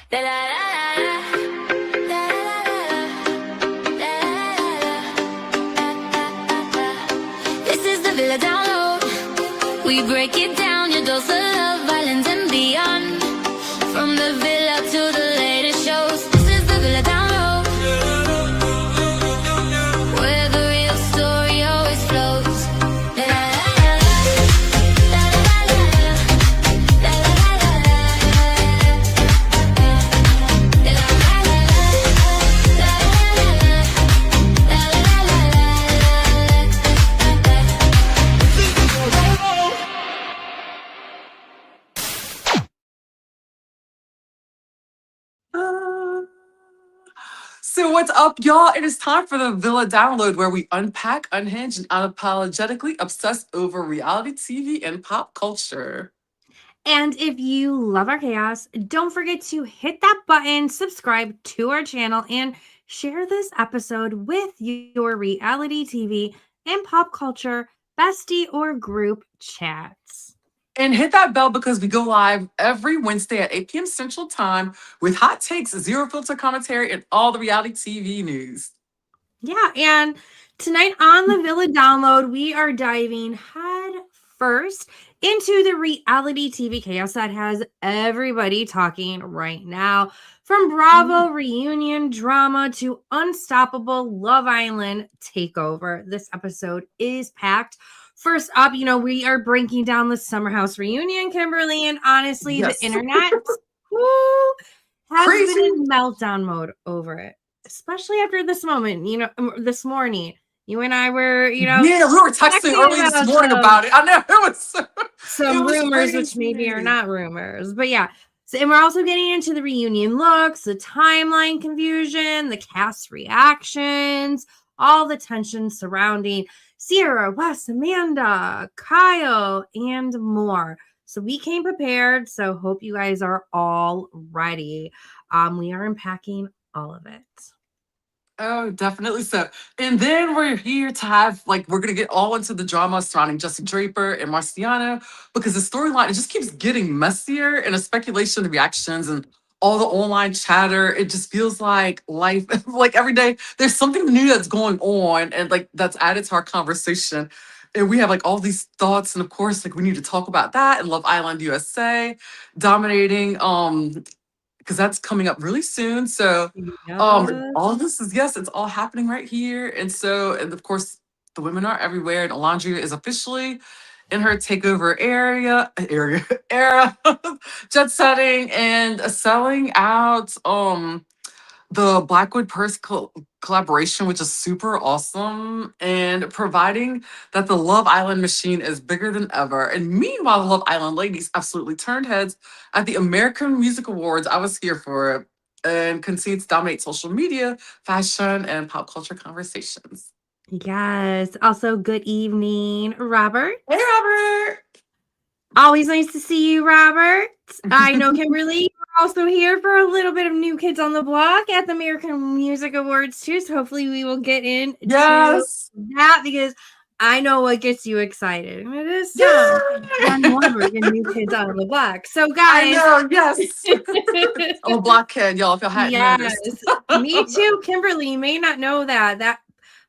Da, da, da, da, da. This is the Villa Download. We break it down, your dose of love, violence and beyond. From the villa to the latest shows. This is the Villa Download, where the real story always flows. Da, da, da, da, da, da, So what's up, y'all? It is time for the Villa Download, where we unpack, unhinge, and unapologetically obsess over reality TV and pop culture. And if you love our chaos, don't forget to hit that button, subscribe to our channel, and share this episode with your reality TV and pop culture bestie or group chats. And hit that bell because we go live every Wednesday at 8 p.m. Central Time with hot takes, zero filter commentary, and all the reality TV news. Yeah, and tonight on the Villa Download, we are diving head first into the reality TV chaos that has everybody talking right now. From Bravo reunion drama to unstoppable Love Island takeover, this episode is packed. First up, we are breaking down the Summer House reunion, Kimberly, and honestly, Yes. the internet has been in meltdown mode over it, especially after this moment. This morning, you and I were, Yeah, we were texting early this morning about it. I know it was some rumors, which maybe are not rumors, but yeah. So, and we're also getting into the reunion looks, the timeline confusion, the cast reactions, all the tension surrounding Sierra, Wes, Amanda, Kyle, and more. So we came prepared. So hope you guys are all ready. We are unpacking all of it. Oh, definitely so. And then we're here to have, we're going to get all into the drama surrounding Jessi Draper and Marciano, because the storyline, it just keeps getting messier, and the speculation, the reactions, and all the online chatter. It just feels like life, like every day, there's something new that's going on, and that's added to our conversation. And we have all these thoughts, and of course, we need to talk about that and Love Island USA dominating. Because that's coming up really soon. So all of this is, yes, it's all happening right here. And of course, the women are everywhere, and Olandria is officially in her takeover era, jet setting and selling out the Blackwood Purse collaboration, which is super awesome, and providing that the Love Island machine is bigger than ever. And meanwhile, the Love Island ladies absolutely turned heads at the American Music Awards. I was here for it, and continue to dominate social media, fashion, and pop culture conversations. Yes. Also, good evening, Robert. Hey, Robert. Always nice to see you, Robert. I know Kimberly, you're also here for a little bit of New Kids on the Block at the American Music Awards too. So hopefully we will get into that, because I know what gets you excited. It is New Kids on the Block. So guys, I know, yes. I'm a block kid, y'all. If y'all hadn't noticed. Me too, Kimberly. You may not know that.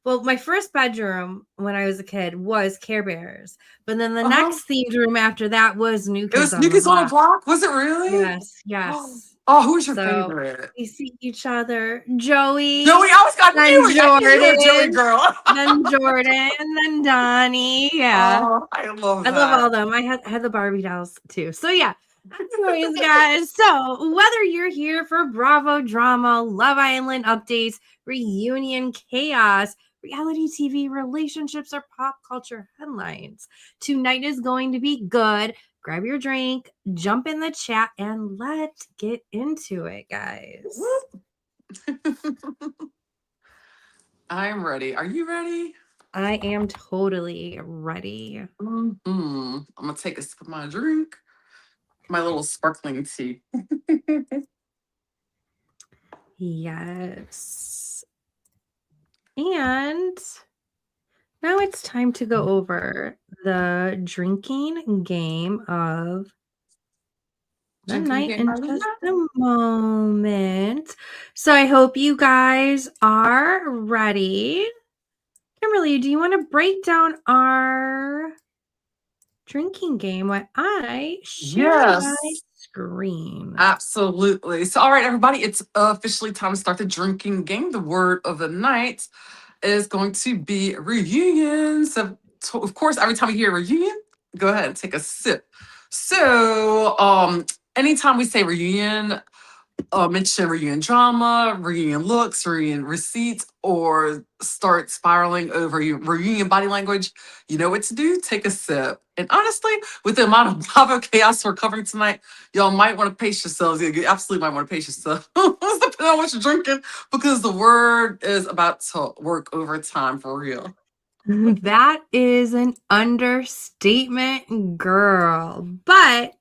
Well, my first bedroom when I was a kid was Care Bears, but then the next themed room after that was New Kids. It was New Kids on the Block. Was it really? Yes. Oh, who was your favorite? We see each other. Joey. I always got Jordan, Joey girl. Then Jordan, and then Donnie. Yeah. Oh, I love that. I love all of them. I had the Barbie dolls too. So yeah. Anyways, guys, so whether you're here for Bravo drama, Love Island updates, reunion chaos, reality TV relationships, or pop culture headlines, tonight is going to be good. Grab your drink, jump in the chat, and let's get into it, guys. I'm ready. Are you ready? I am totally ready. I'm going to take a sip of my drink. My little sparkling tea. Yes. And now it's time to go over the drinking game of the Drinking night game, in Marlena? just a moment. So I hope you guys are ready. Kimberly, do you want to break down our drinking game while I share my Yes, screen? absolutely. So, all right, everybody, it's officially time to start the drinking game. The word of the night is going to be reunion. So, of course, every time you hear reunion, go ahead and take a sip. So, anytime we say reunion, mention reunion drama, reunion looks, reunion receipts, or start spiraling over reunion body language, you know what to do. Take a sip. And honestly, with the amount of Bravo chaos we're covering tonight, y'all might want to pace yourselves. You absolutely might want to pace yourself, depending on what you're drinking, because the word is about to work overtime for real. That is an understatement, girl. But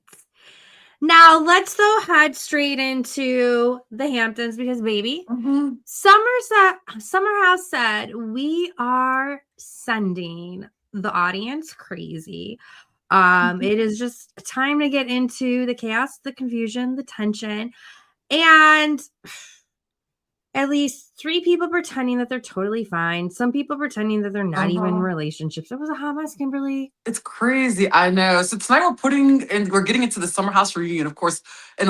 now let's go head straight into the Hamptons because, baby, Mhm. Summer House said we are sending the audience crazy. It is just time to get into the chaos, the confusion, the tension, and at least 3 people pretending that they're totally fine. Some people pretending that they're not even in relationships. It was a hot mess, Kimberly. It's crazy, I know. So tonight we're getting into the summer house reunion, of course, and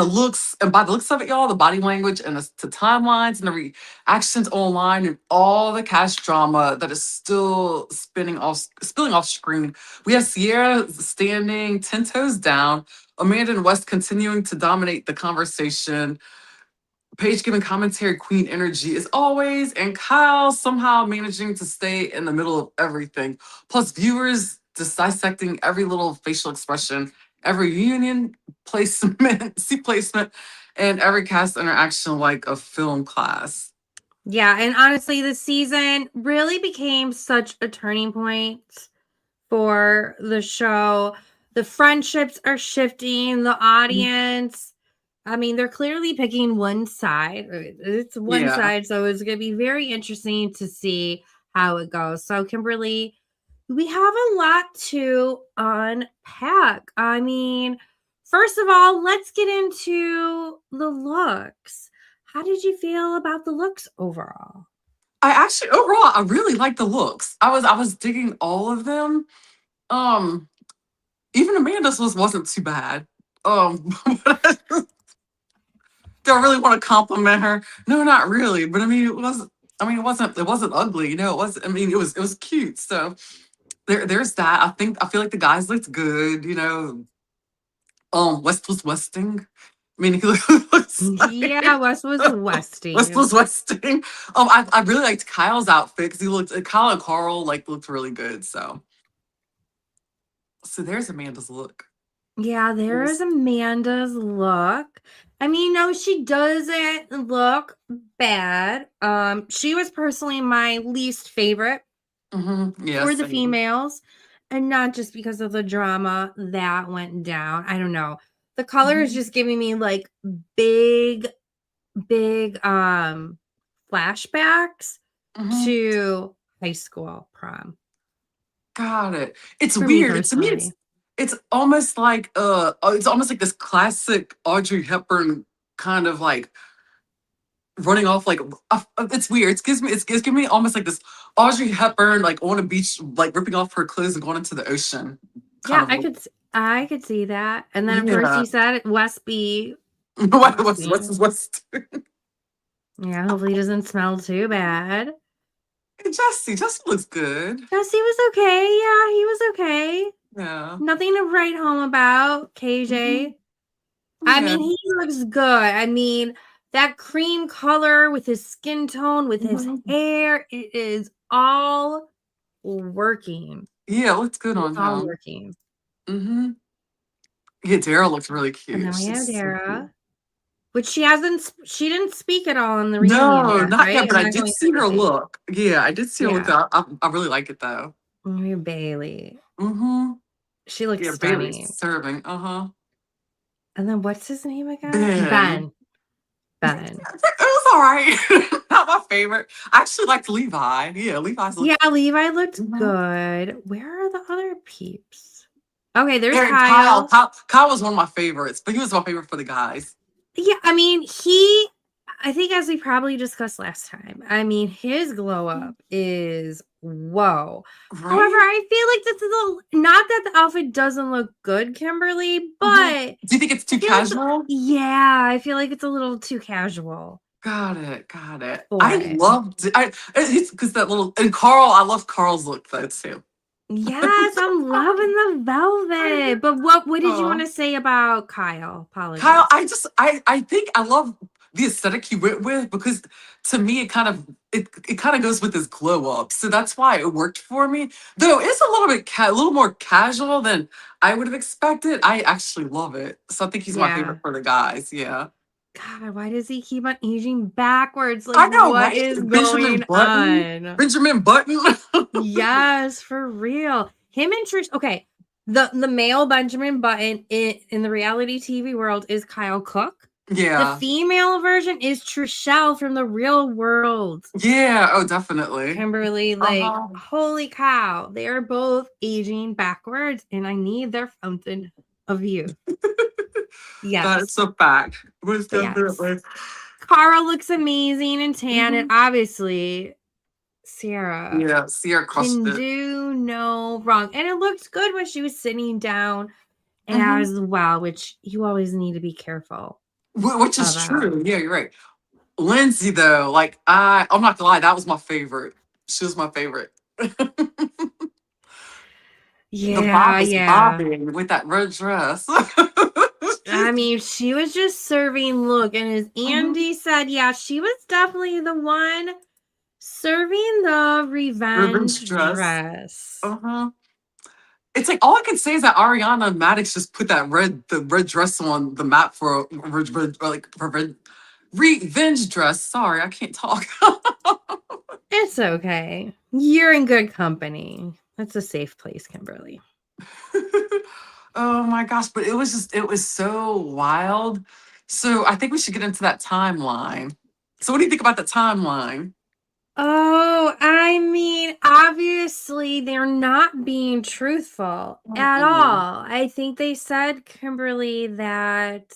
by the looks of it, y'all, the body language and the timelines and the reactions online and all the cast drama that is still spilling off screen. We have Sierra standing 10 toes down, Amanda and West continuing to dominate the conversation. Paige giving commentary queen energy as always, and Kyle somehow managing to stay in the middle of everything. Plus, viewers just dissecting every little facial expression, every union placement, seat placement, and every cast interaction like a film class. Yeah, and honestly, this season really became such a turning point for the show. The friendships are shifting, the audience. I mean, they're clearly picking one side. It's one Yeah. side, so it's going to be very interesting to see how it goes. So, Kimberly, we have a lot to unpack. I mean, first of all, let's get into the looks. How did you feel about the looks overall? Overall I really like the looks. I was digging all of them. Um Even Amanda's wasn't too bad. Do I really want to compliment her? No, not really. But I mean, it wasn't. I mean, it wasn't ugly. You know, it was. I mean, it was cute. So there's that. I feel like the guys looked good. You know, West was westing. I mean, he looks Yeah, like Wes was West Westing. was westing. I really liked Kyle's outfit because Kyle and Carl like looked really good. So there's Amanda's look. Yeah, there is Amanda's look. I mean, no, she doesn't look bad. She was personally my least favorite Yeah, for the same. females, and not just because of the drama that went down. I don't know. The color is just giving me like big, big flashbacks Mhm. to high school prom. Got it. It's For me weird. To me, personally. it's almost like it's almost like this classic Audrey Hepburn kind of like running off like it's weird. It's giving me almost like this Audrey Hepburn like on a beach like ripping off her clothes and going into the ocean kind Yeah, of look. I could see that. And then of course Yeah. you said Westby. What's Yeah, hopefully he doesn't smell too bad. Jesse looks good. Jesse was okay. Yeah, he was okay. Yeah. Nothing to write home about. Mhm. KJ. I Yeah. mean, he looks good. I mean, that cream color with his skin tone, with his Mhm. hair, it is all working. Yeah, it looks good It's on all him. working. Hmm. Yeah, Daryl looks really And cute. then we have She's so cute. Dara, which she didn't speak at all in the reunion No, yet, not right? yet, but I'm I not did going see her crazy. look. Yeah, I did see her look. Yeah. I really like it though. Bailey. Mm-hmm. She looks Yeah, Bailey's stunning. serving. Uh-huh. And then what's his name again? Ben. Ben. It was all right. Not my favorite. I actually liked Levi. Yeah, Levi's look. Yeah, Levi looked Mhm. good. Where are the other peeps? Okay, there's And Kyle. Kyle was one of my favorites, but he was my favorite for the guys. Yeah, I mean, I think as we probably discussed last time, I mean, his glow up is whoa. However, Right? I feel like this is not that the outfit doesn't look good, Kimberly, but Do you think it's too I feel like casual? I feel like it's a little too casual Got it. Got it. for I it. loved it. It's because that little, and Carl, I love Carl's look though too. Yes, I'm loving the velvet. But what did you want Oh. to say about Kyle? Kyle, Apologies. I think I love the aesthetic he went with because to me it kind of goes with his glow up. So that's why it worked for me. Though it's a little bit a little more casual than I would have expected. I actually love it. So I think he's my Yeah. favorite for the guys. Yeah. God, why does he keep on aging backwards? Like, I know, what right? is going on? Benjamin Button. Yes, for real. Him and Trish. Okay, the male Benjamin Button in the reality TV world is Kyle Cook. The Yeah. female version is Trishelle from the real world. Yeah. Oh, definitely. Kimberly, like, Uh-huh. holy cow, they are both aging backwards, and I need their fountain of youth. Yes. That's a fact. Most Yes. definitely. Cara looks amazing and tan, and obviously Sierra Yeah, Sierra crushed can it. do no wrong. And it looked good when she was sitting down Mhm. as well, which you always need to be careful Which is about. true. Yeah, you're right. Lindsay, though, like I'm not gonna lie, that was my favorite. She was my favorite. The Yeah, bob was yeah. bobbing with that red dress. I mean, she was just serving look. And as Andy said, yeah, she was definitely the one serving the revenge dress. Uh-huh. It's like all I can say is that Ariana Maddox just put the red dress on the map for revenge dress. Sorry, I can't talk. It's okay. You're in good company. That's a safe place, Kimberly. Oh my gosh, but it was so wild. So I think we should get into that timeline. So what do you think about the timeline? Oh, I mean, obviously, they're not being truthful at Mm-mm. all. I think they said, Kimberly, that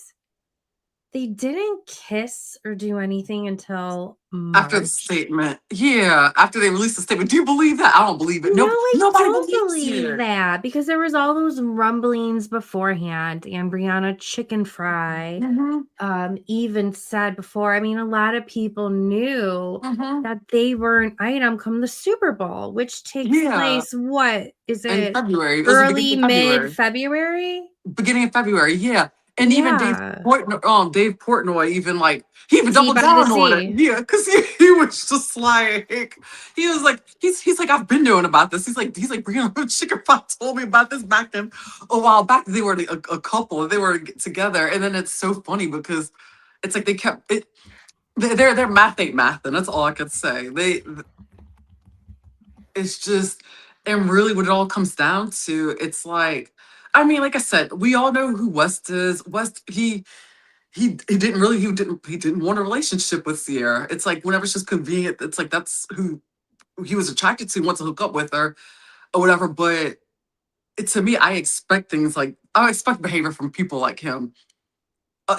they didn't kiss or do anything until After the March. statement. Yeah, after they released the statement. Do you believe that? I don't believe it. No, No, I nobody don't believes believe it. that because there was all those rumblings beforehand. And Brianna Chicken Fry Mhm, even said before, I mean, a lot of people knew mhm. that they were an item come the Super Bowl, which takes Yeah, place, what is in it, February. It was the beginning early, of mid February. February? Beginning of February, yeah. And even Yeah. Dave Portnoy even like he even Tea doubled by the down on it. sea. Yeah, because he was just like he's like, I've been knowing about this. He's like Brianna Chicken Pot told me about this back then a while back. They were a couple, they were together, and then it's so funny because it's like they kept it their math ain't math, and that's all I could say. It's just, and really what it all comes down to, it's like, I mean, like I said, we all know who West is. West, he didn't want a relationship with Sierra. It's like whenever it's just convenient, it's like that's who he was attracted to, wants to hook up with her or whatever. But to me, I expect behavior from people like him.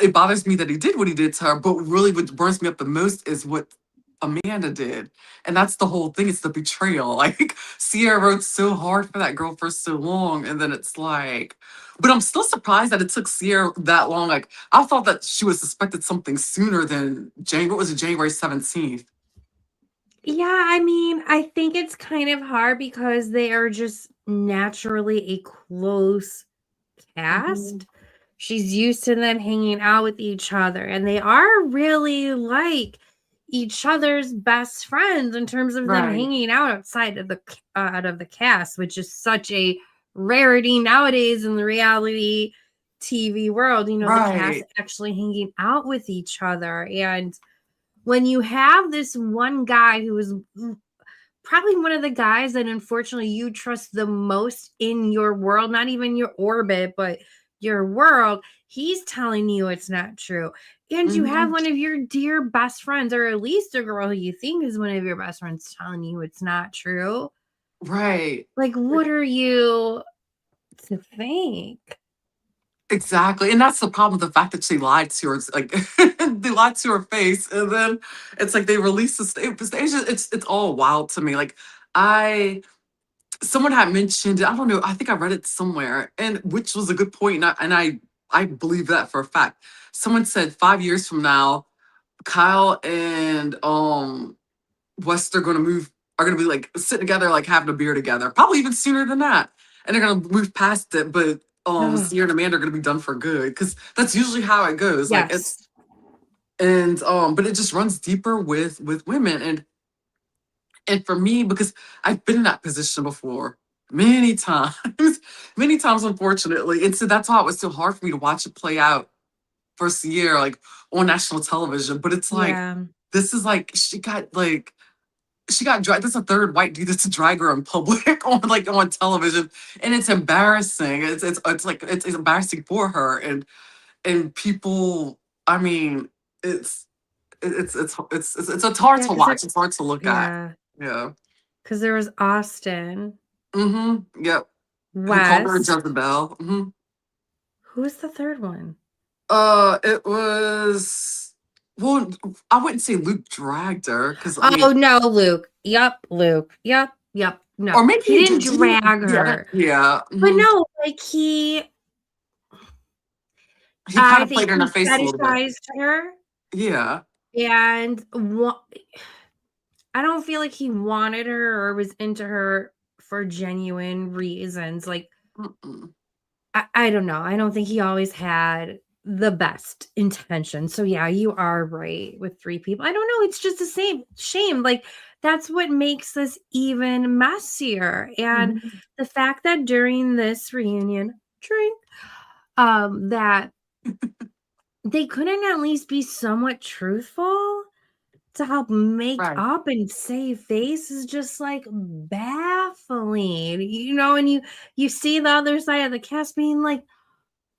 It bothers me that he did what he did to her, but really what burns me up the most is what Amanda did. And that's the whole thing. It's the betrayal. Like Sierra wrote so hard for that girl for so long. And then it's like, but I'm still surprised that it took Sierra that long. Like I thought that she was suspected something sooner than what was it, January 17th? Yeah, I mean, I think it's kind of hard because they are just naturally a close Mhm. cast. She's used to them hanging out with each other, and they are really like each other's best friends in terms of them Right. hanging out outside of the cast, which is such a rarity nowadays in the reality TV world. You know, the cast Right. actually hanging out with each other, and when you have this one guy who is probably one of the guys that unfortunately you trust the most in your world, not even your orbit, but your world, he's telling you it's not true. And you have Mhm. one of your dear best friends, or at least a girl who you think is one of your best friends, telling you it's not true. Right. Like, what are you to think. Exactly. And that's the problem, the fact that she lied to her. It's like they lied to her face, and then it's like they released the stage. It's all wild to me. Like I someone had mentioned, I don't know, I think I read it somewhere, and which was a good point, and I believe that for a fact. Someone said 5 years from now, Kyle and West are gonna be like sitting together, like having a beer together, probably even sooner than that. And they're gonna move past it, but Oh, Sierra and Amanda are gonna be done for good. Because that's usually how it goes. Like it's yes. and but it just runs deeper with women. And for me, because I've been in that position before many times, many times, unfortunately. And so that's why it was so hard for me to watch it play out for Sierra, like on national television. But it's like, Yeah. this is like, she got dragged. This is a third white dude that's a drag her in public on television. And it's embarrassing. It's embarrassing for her. And people, I mean, it's hard Yeah, to because watch. It's hard to look at. yeah, Yeah. because there was Austin, Yep. Who called her West. Jezebel? Who was the third one? It was, well, I wouldn't say Luke dragged her because I Oh mean, no, Luke. Yep, Luke. Yep. No, or maybe he he didn't did. drag Yeah, her. yeah. But no, like He kind I of played think her in the he face a little bit. fetishized her, Yeah. and I don't feel like he wanted her or was into her for genuine reasons. Like, Mm-mm. I don't know. I don't think he always had the best intention. So yeah, you are right with 3 people. I don't know. It's just the same shame. Like, that's what makes this even messier. And Mhm. the fact that during this reunion drink, that they couldn't at least be somewhat truthful to help make Right. up and save face is just like baffling, and you see the other side of the cast being like,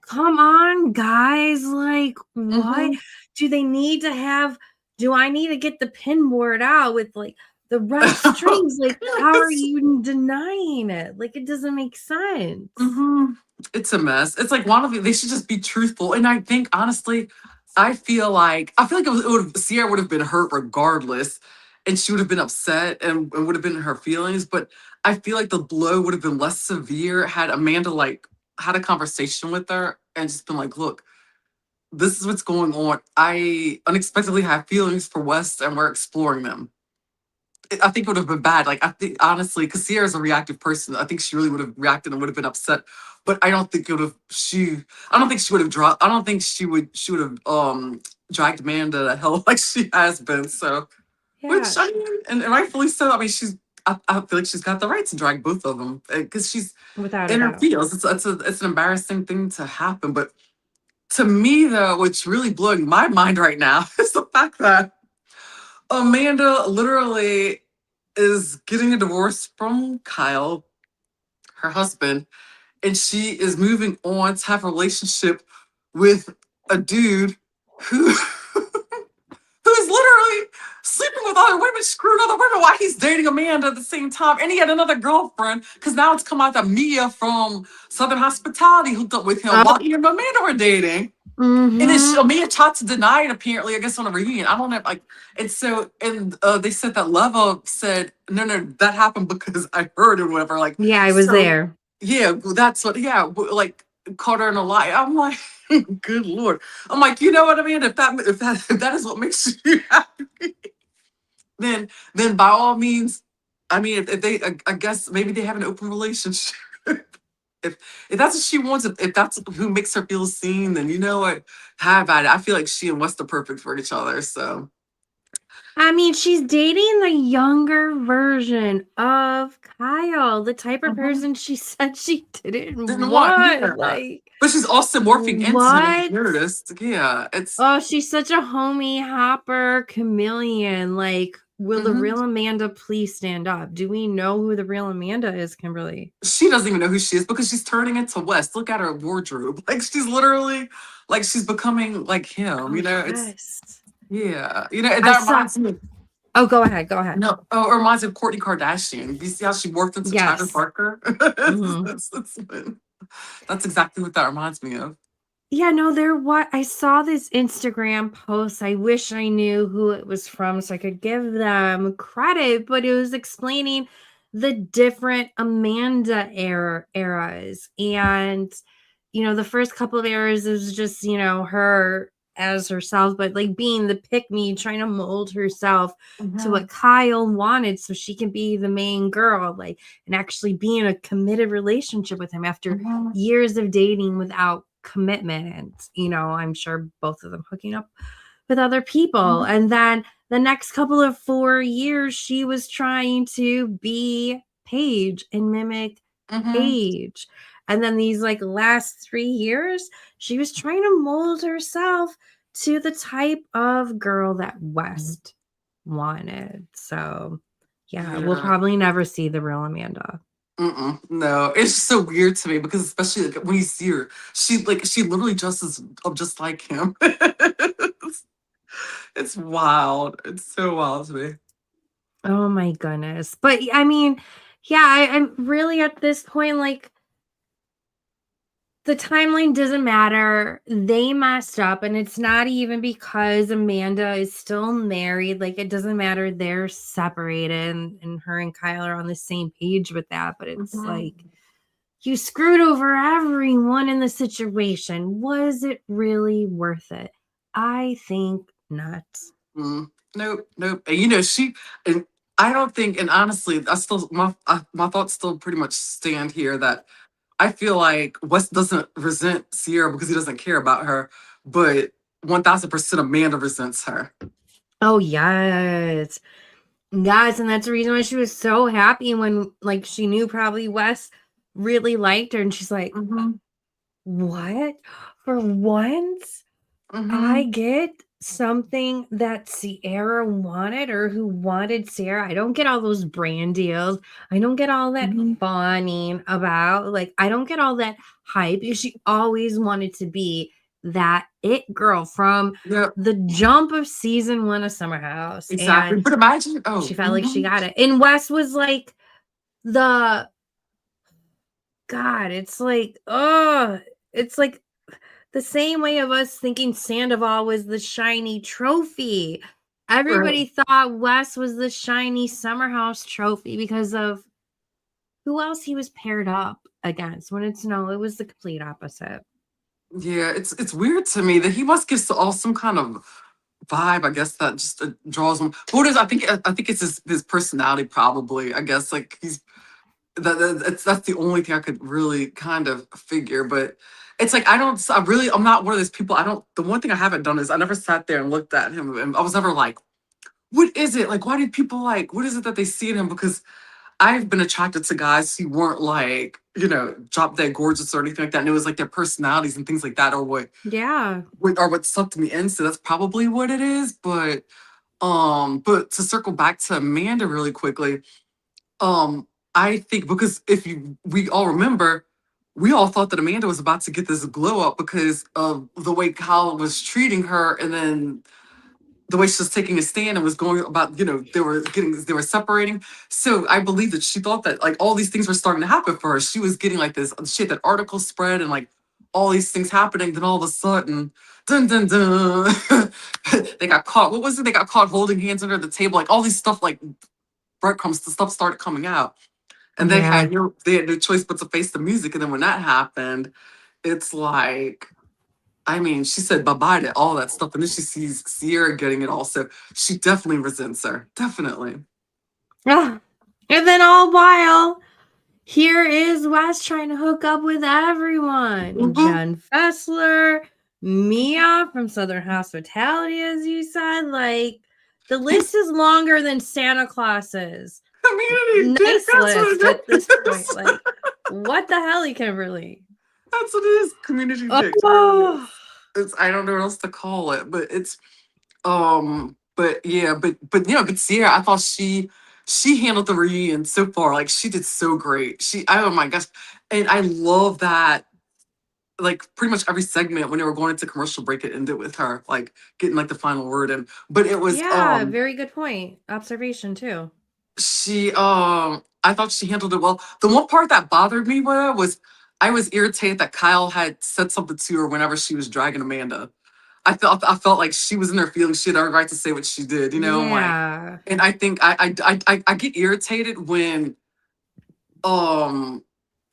come on, guys, like, what Mm-hmm. do they need to have? Do I need to get the pin board out with like the red strings? Like, how are you denying it? Like, it doesn't make sense. hmm It's a mess. It's like one of they should just be truthful. And I think honestly, I feel like Sierra would have been hurt regardless, and she would have been upset and would have been in her feelings. But I feel like the blow would have been less severe had Amanda like had a conversation with her and just been like, look, this is what's going on. I unexpectedly have feelings for West and we're exploring them. I think it would have been bad. Like I think honestly, because Sierra's a reactive person, I think she really would have reacted and would have been upset. But I don't think it would have. I don't think she would have dropped. I don't think she would. She would have dragged Amanda to hell like she has been. So, which Yeah, I mean, and rightfully so. I mean, I feel like she's got the right to drag both of them because she's without a in her doubt. feels. It's an embarrassing thing to happen. But to me, though, what's really blowing my mind right now is the fact that Amanda literally is getting a divorce from Kyle, her husband, and she is moving on to have a relationship with a dude who who's literally sleeping with other women, screwing other women while he's dating Amanda at the same time. And he had another girlfriend, because now it's come out that Mia from Southern Hospitality hooked up with him while Oh, he and Amanda were dating. And then mm-hmm. Mia tried to deny it, apparently, I guess, on a reunion. I don't know, like, and so, and they said that Leva said, no, that happened because I heard or whatever. Like, Yeah, I was so, there. yeah, that's what, yeah, like, caught her in a lie. I'm like, good Lord. I'm like, you know what I mean? If that is what makes you happy, then by all means, I mean, if they, I guess maybe they have an open relationship. if if that's what she wants, if that's who makes her feel seen, then you know what, have at it. I feel like she and West are perfect for each other. So I mean, she's dating the younger version of Kyle, the type of Mhm. person she said she didn't Didn't want, want. yeah. Like, But she's also morphing into him. If you what? noticed, yeah, it's. Oh, she's such a homie hopper chameleon. Like, will the Mhm. real Amanda please stand up? Do we know who the real Amanda is, Kimberly? She doesn't even know who she is because she's turning into West. Look at her wardrobe. Like she's literally, like she's becoming like him. Oh, It's, yes. yeah. And I that saw. reminds me. Oh, go ahead. Go ahead. No, oh, it reminds me of Kourtney Kardashian. You see how she morphed into Travis Yes. Barker? Mhm. That's what- That's exactly what that reminds me of. Yeah, no, I saw this Instagram post. I wish I knew who it was from so I could give them credit, but it was explaining the different Amanda eras. And, the first couple of eras was just, her as herself, but like being the pick me, trying to mold herself to Mhm, what Kyle wanted so she can be the main girl, like, and actually be in a committed relationship with him after mhm, years of dating without commitment and I'm sure both of them hooking up with other people. mhm, And then the next couple of 4 years she was trying to be Paige and mimic mhm. Paige. And then these like last 3 years she was trying to mold herself to the type of girl that West wanted. So yeah, we'll Yeah. probably never see the real Amanda. No, it's just so weird to me because especially like when you see her, she literally just like him. It's wild. It's so wild to me. Oh my goodness. But I mean, yeah, I'm really at this point, like, the timeline doesn't matter. They messed up, and it's not even because Amanda is still married. Like, it doesn't matter. They're separated, and her and Kyle are on the same page with that. But it's like, Mhm. you screwed over everyone in the situation. Was it really worth it? I think not. Mm. Nope, nope. And and I don't think, and honestly, my thoughts still pretty much stand here that I feel like West doesn't resent Sierra because he doesn't care about her, but 1000% Amanda resents her. Oh, yes. Yes, and that's the reason why she was so happy when, like, she knew probably Wes really liked her, and she's like, Hmm. "What? For once, I Hmm. get something that Sierra wanted or who wanted Sierra. I don't get all those brand deals. I don't get all that Hmm. fawning about, like, I don't get all that hype because she always wanted to be that it girl from Yep, the jump of season 1 of Summer House, exactly. and But imagine, she oh, felt like she mhm. got it. And Wes was like the God, it's like the same way of us thinking Sandoval was the shiny trophy. Right. Everybody thought Wes was the shiny Summer House trophy because of who else he was paired up against. When it's no, it was the complete opposite. Yeah, it's weird to me that he must give all some kind of vibe, I guess, that just draws him. What is? I think it's his personality, probably. I guess like that's the only thing I could really kind of figure. But it's like I'm not one of those people. I don't. The one thing I haven't done is I never sat there and looked at him, and I was never like, what is it like? Why do people like? What is it that they see in him? Because I've been attracted to guys who weren't like, drop dead gorgeous or anything like that. And it was like their personalities and things like that, or Yeah. what sucked me in. So that's probably what it is. But to circle back to Amanda really quickly, um, I think because if we all remember, we all thought that Amanda was about to get this glow up because of the way Kyle was treating her, and then the way she was taking a stand and was going about, they were separating. So I believe that she thought that like all these things were starting to happen for her. She was getting like this, she had that article spread and like all these things happening. Then all of a sudden, dun dun dun, they got caught. What was it? They got caught holding hands under the table. Like all these stuff, like breadcrumbs, the stuff started coming out, and Yeah. they had no choice but to face the music. And then when that happened, it's like, I mean, she said bye bye to all that stuff, and then she sees Sierra getting it all. So she definitely resents her. Definitely. Ah, and then all while here is Wes trying to hook up with everyone. Mhm. Jen Fessler, Mia from Southern Hospitality, as you said. Like, the list is longer than Santa Claus's. Community dick. Nice That's what list at it this point. is. Like, what the hell, Kimberly? That's what it is. Community dick. It really Oh, is. I don't know what else to call it, but but yeah, but Sierra, I thought she handled the reunion so far. Like she did so great. Oh my gosh, and I love that. Like pretty much every segment when they were going into commercial break, it ended with her like getting like the final word in. But it was yeah, very good point. Observation, too. she I thought she handled it well. The one part that bothered me with her was I was irritated that Kyle had said something to her whenever she was dragging Amanda. I felt like she was in her feelings. She had every right to say what she did, you know. I'm like, Yeah. and I think I get irritated when um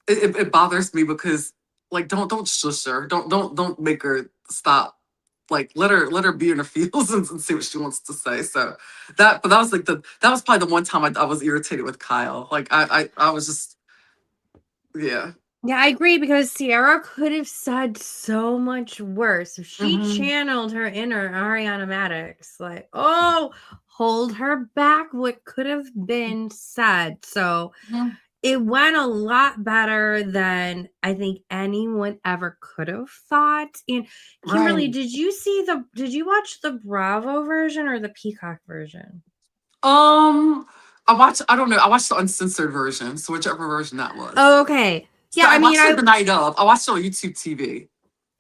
it bothers me because like don't shush her. Don't make her stop. Like let her be in her feels and see what she wants to say. So that was like that was probably the one time I was irritated with Kyle. Like I was just yeah. Yeah, I agree because Sierra could have said so much worse if she Hmm. channeled her inner Ariana Maddox. Like, oh, hold her back. What could have been said? So it went a lot better than I think anyone ever could have thought. And Kimberly, Right. did you watch the Bravo version or the Peacock version? I don't know. I watched the uncensored version, so whichever version that was. Oh, okay. So Yeah, I I mean, watched it the night of. I watched it on YouTube TV.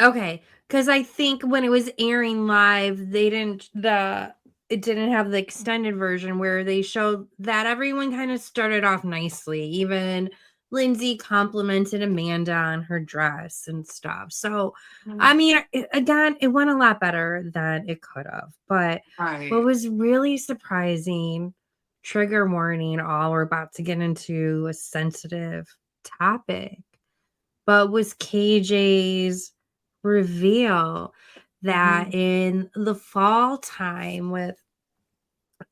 okay, because I think when it was airing live, it didn't have the extended version where they showed that everyone kind of started off nicely. Even Lindsay complimented Amanda on her dress and stuff. So, I mean, again, it went a lot better than it could have. But what Right. was really surprising, trigger warning, all we're about to get into a sensitive topic, but was KJ's reveal that Mhm. in the fall time with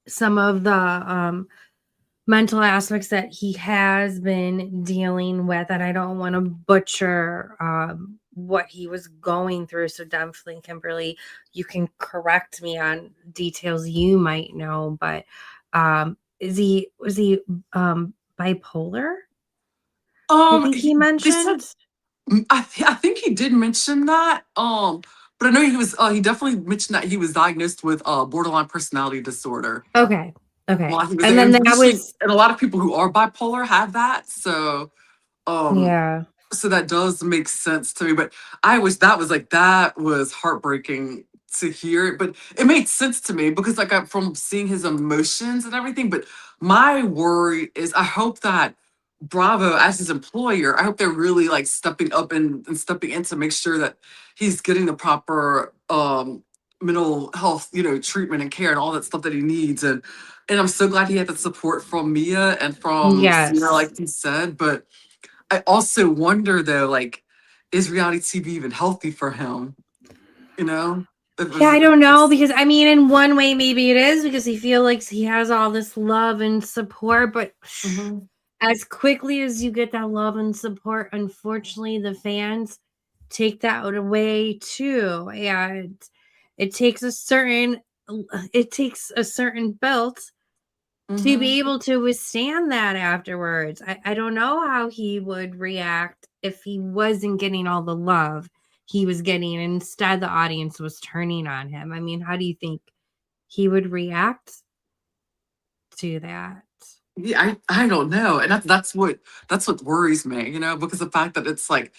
some of the mental aspects that he has been dealing with, and I don't want to butcher what he was going through, so definitely, Kimberly, you can correct me on details you might know, but was he bipolar? I think he They said mentioned. I think he did mention that. But I know he definitely mentioned that he was diagnosed with borderline personality disorder Okay. Okay. while he was And there. then And that usually, was, and a lot of people who are bipolar have that. Um, yeah. so that does make sense to me. But that was heartbreaking to hear. But it made sense to me because like from seeing his emotions and everything. But my worry is I hope that Bravo as his employer, I hope they're really like stepping up and stepping in to make sure that he's getting the proper mental health, treatment and care and all that stuff that he needs. And I'm so glad he had the support from Mia and from Sierra, Yes. like you said. But I also wonder though, like, is reality TV even healthy for him? You know? Yeah, I don't know It's- because I mean, in one way, maybe it is because he feels like he has all this love and support, but Mhm. as quickly as you get that love and support, unfortunately, the fans take that away too, and it takes a certain it takes a certain belt to be Mhm. able to withstand that afterwards. I don't know how he would react if he wasn't getting all the love he was getting, and instead the audience was turning on him. I mean, how do you think he would react to that? Yeah, I don't know. And that's what worries me, because the fact that it's like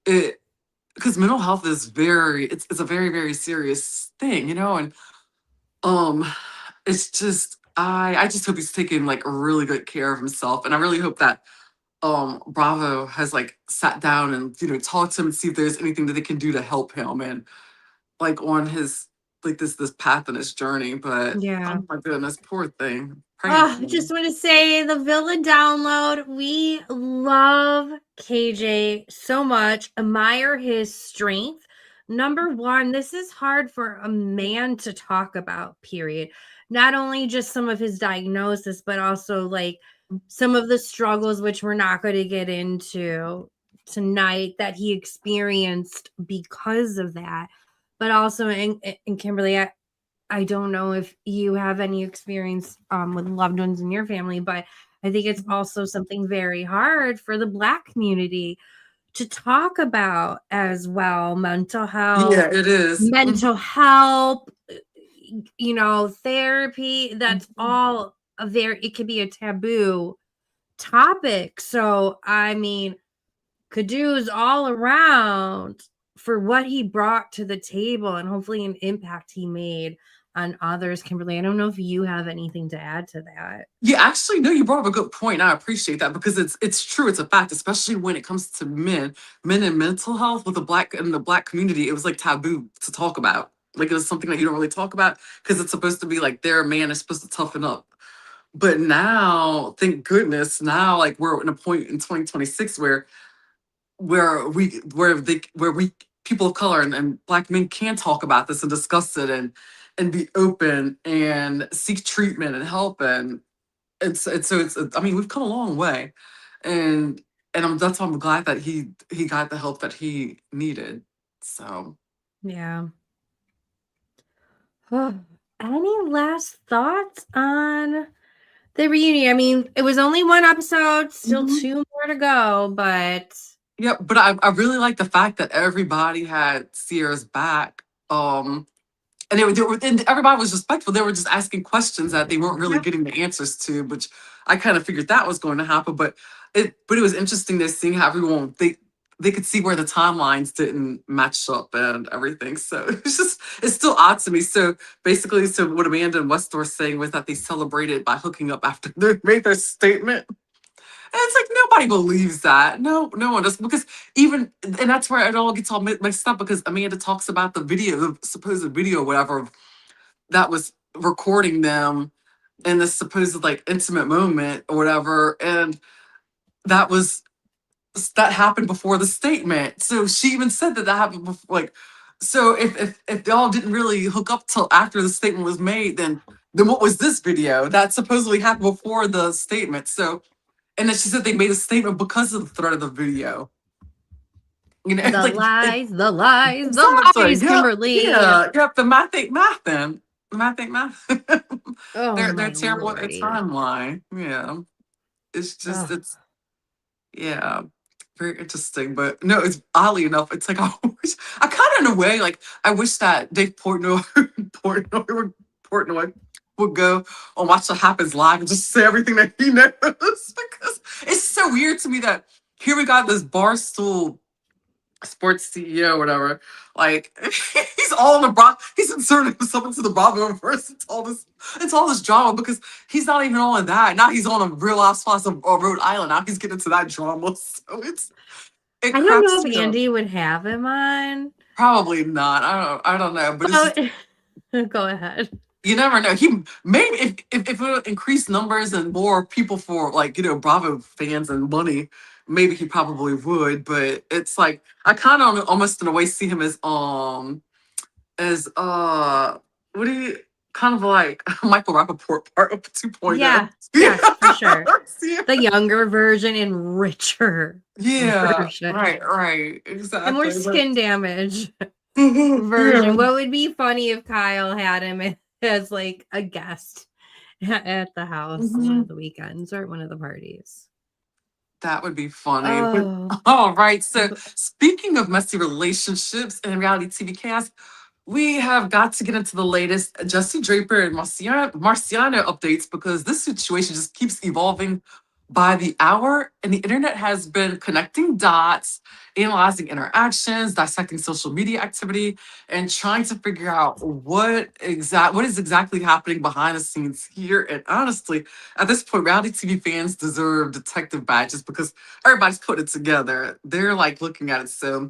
it because mental health is it's a very, very serious thing, and um it's just I just hope he's taking like really good care of himself. And I really hope that Bravo has like sat down and talked to him and see if there's anything that they can do to help him and like on his like this path and his journey. But Yeah. oh my goodness, poor thing. Praying Oh, for I just him. want to say the Villa download. We love KJ so much, admire his strength. Number one, this is hard for a man to talk about, period. Not only just some of his diagnosis, but also like some of the struggles, which we're not going to get into tonight, that he experienced because of that. But also, in Kimberly, I don't know if you have any experience with loved ones in your family, but I think it's also something very hard for the Black community to talk about as well. Yeah, it is. Mental health, therapy. That's Mhm. all it could be a taboo topic. So, I mean, kudos all around for what he brought to the table and hopefully an impact he made on others, Kimberly. I don't know if you have anything to add to that. Yeah, actually, no, you brought up a good point. I appreciate that because it's true, it's a fact, especially when it comes to men and mental health with the black community, it was like taboo to talk about. Like it was something that you don't really talk about because it's supposed to be like their man is supposed to toughen up. But now, thank goodness, now like we're in a point in 2026 where we people of color and black men can talk about this and discuss it and be open and seek treatment and help and so it's I mean we've come a long way and that's why I'm glad that he got the help that he needed. So Yeah. Any last thoughts on the reunion? I mean, it was only one episode, still Mhm. 2 more to go, but Yeah, but I really like the fact that everybody had Sierra's back. And everybody was respectful. They were just asking questions that they weren't really yeah. getting the answers to, which I kind of figured that was going to happen. But it was interesting to seeing how everyone they could see where the timelines didn't match up and everything. So it's still odd to me. So basically, so what Amanda and West were saying was that they celebrated by hooking up after they made their statement. And it's like nobody believes that. No, no one does because even and that's where it all gets all mixed up because Amanda talks about the video, the supposed video, whatever that was recording them in this supposed like intimate moment or whatever, and that was that happened before the statement. So she even said that happened before, like. So if y'all didn't really hook up till after the statement was made, then what was this video that supposedly happened before the statement? So and then she said they made a statement because of the threat of the video. You know, it's The like lies, the lies, the exactly. lies, Yep. Kimberly. Yeah. Yep. The math ain't math then. The math ain't math. Oh They're my terrible at their lordy. timeline. Yeah. It's just Ugh. it's yeah. Very interesting. But no, it's oddly enough, it's like I kinda in a way like I wish that Dave Portnoy would go and watch what happens live and just say everything that he knows because it's so weird to me that here we got this barstool sports CEO or whatever. Like he's all in the he's inserting himself into the Bravo verse. It's all this drama because he's not even on that. Now he's on a Real Housewives of Rhode Island. Now he's getting into that drama. So it I don't cracks know if me up. Andy would have him on, Probably not. I don't know. But it's just but go ahead. you never know. He maybe if it would increase numbers and more people for like Bravo fans and money, maybe he probably would. But it's like I kind of almost in a way see him as what do you kind of like Michael Rappaport part of 2.0. Yeah, yes, for sure. Yeah, The younger version and richer yeah, version. right, And more exactly. skin damage Yeah. version. What would be funny if Kyle had him as like a guest at the house one Mhm. of the weekends or at one of the parties? That would be funny. But Oh, all right. So speaking of messy relationships and reality TV cast, we have got to get into the latest Jessi Draper and Marciano updates because this situation just keeps evolving by the hour, and the internet has been connecting dots, analyzing interactions, dissecting social media activity, and trying to figure out what is exactly happening behind the scenes here. And honestly, at this point, reality TV fans deserve detective badges because everybody's put it together. They're like looking at it. So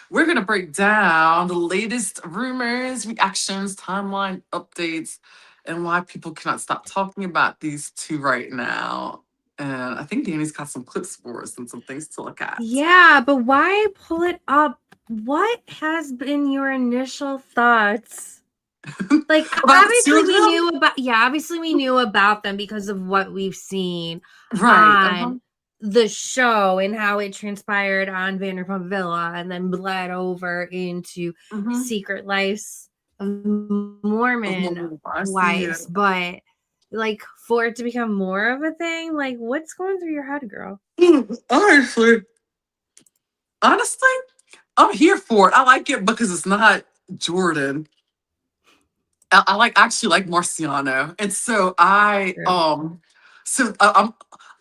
we're going to break down the latest rumors, reactions, timeline updates, and why people cannot stop talking about these two right now. And I think Danny's got some clips for us and some things to look at. yeah, but why pull it up? What has been your initial thoughts? Like About the two obviously of we them? knew obviously we knew about them because of what we've seen Right. Uh-huh. on the show and how it transpired on Vanderpump Villa and then bled over into Mm-hmm. Secret Lives of Mormon I see it. wives, but like for it to become more of a thing, like what's going through your head, girl? Honestly, honestly, I'm here for it. I like it because it's not Jordan. I actually like Marciano, and so True.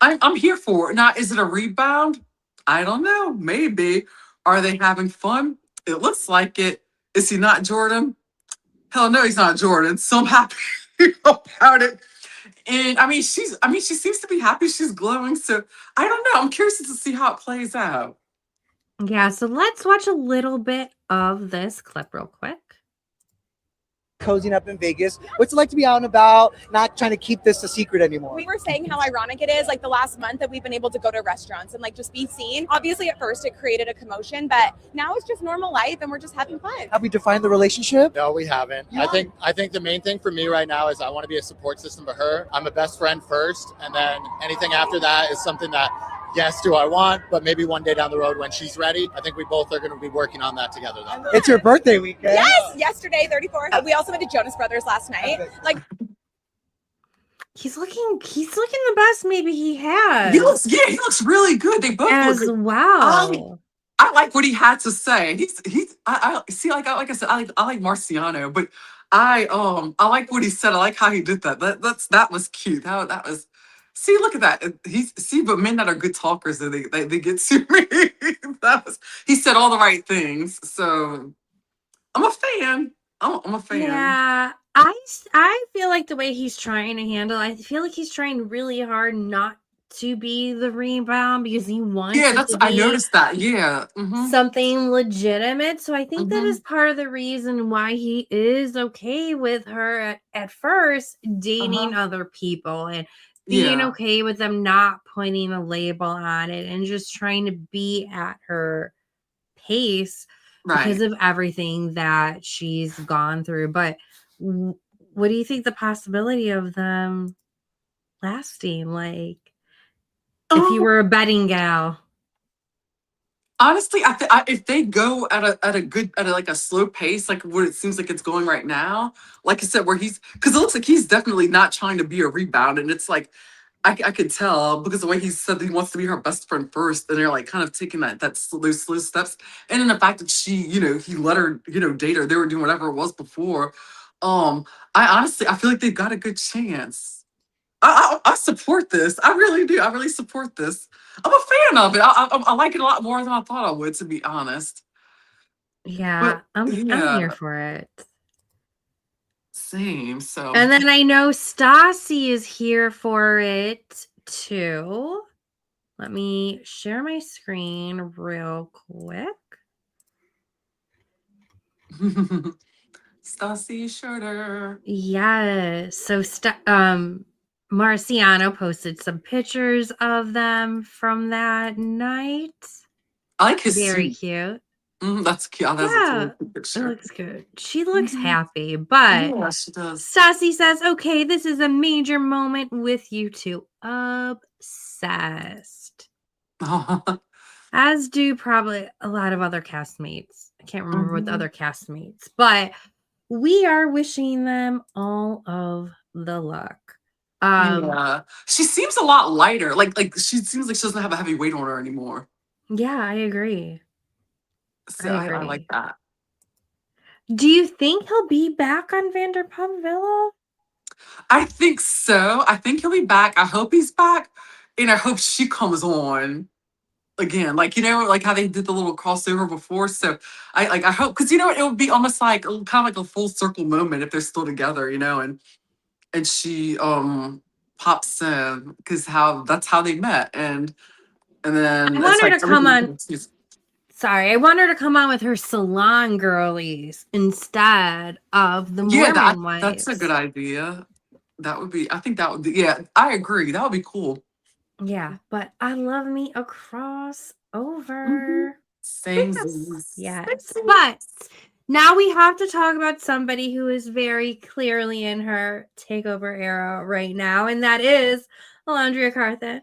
I'm here for it. Now, is it a rebound? I don't know. Maybe. Are they having fun? It looks like it. Is he not Jordan? Hell no, he's not Jordan. So I'm happy about it. And she seems to be happy. She's glowing. So I don't know. I'm curious to see how it plays out. Yeah, so let's watch a little bit of this clip real quick. Cozying up in Vegas. What's it like to be out and about, not trying to keep this a secret anymore? We were saying how ironic it is, like the last month that we've been able to go to restaurants and like just be seen. Obviously, at first it created a commotion, but now it's just normal life and we're just having fun. Have we defined the relationship? No, we haven't. I think the main thing for me right now is I want to be a support system for her. I'm a best friend first, and then anything after that is something that, yes, do I want, but maybe one day down the road when she's ready. I think we both are going to be working on that together, though. It's your birthday weekend. Yes, yesterday, 34th. We also went to Jonas Brothers last night. Like, He's looking the best maybe he has. He looks really good. They both as look good. well. I like what he had to say. I see, like I said, I like Marciano, but I like what he said. I like how he did that. That was cute. That was. See, look at that. But men that are good talkers, they get to me. He said all the right things. So I'm a fan. I'm a fan. Yeah, I feel like the way he's trying to handle, I feel like he's trying really hard not to be the rebound because he wants. Yeah, I noticed that. Yeah, something legitimate. So I think that is part of the reason why he is okay with her at first dating other people and being okay with them not putting a label on it and just trying to be at her pace because of everything that she's gone through. But what do you think the possibility of them lasting? Like, if you were a betting gal? Honestly, if they go at a slow pace, like what it seems like it's going right now, like I said, because it looks like he's definitely not trying to be a rebound, and it's like I could tell because the way he said that he wants to be her best friend first, and they're like kind of taking those slow steps, and then the fact that he let her date her, they were doing whatever it was before. I feel like they've got a good chance. I support this. I really do. I really support this. I'm a fan of it. I like it a lot more than I thought I would, to be honest. Yeah, I'm here for it. Same. So, and then I know Stassi is here for it too. Let me share my screen real quick. Stassi Schroeder. Yes. So Marciano posted some pictures of them from that night. I like his very suit. Cute. That's cute. Yeah, it looks good. She looks happy, but she does. Stassi says, okay, this is a major moment with you two. Obsessed. As do probably a lot of other castmates. I can't remember what the other castmates, but we are wishing them all of the luck. Yeah. She seems a lot lighter. Like she seems like she doesn't have a heavy weight on her anymore. Yeah, I agree. So I like that. Do you think he'll be back on Vanderpump Villa? I think so. I think he'll be back. I hope he's back. And I hope she comes on again. Like, like how they did the little crossover before. So I hope, because it would be almost like kind of like a full circle moment if they're still together, and she pops in because that's how they met. And then I want her to come on. Sorry, I want her to come on with her salon girlies instead of the Mormon wives. That's a good idea. I think that would be, yeah, I agree. That would be cool. Yeah, but I love me a crossover. Same. Yes. But now we have to talk about somebody who is very clearly in her takeover era right now, and that is Olandria Carthen.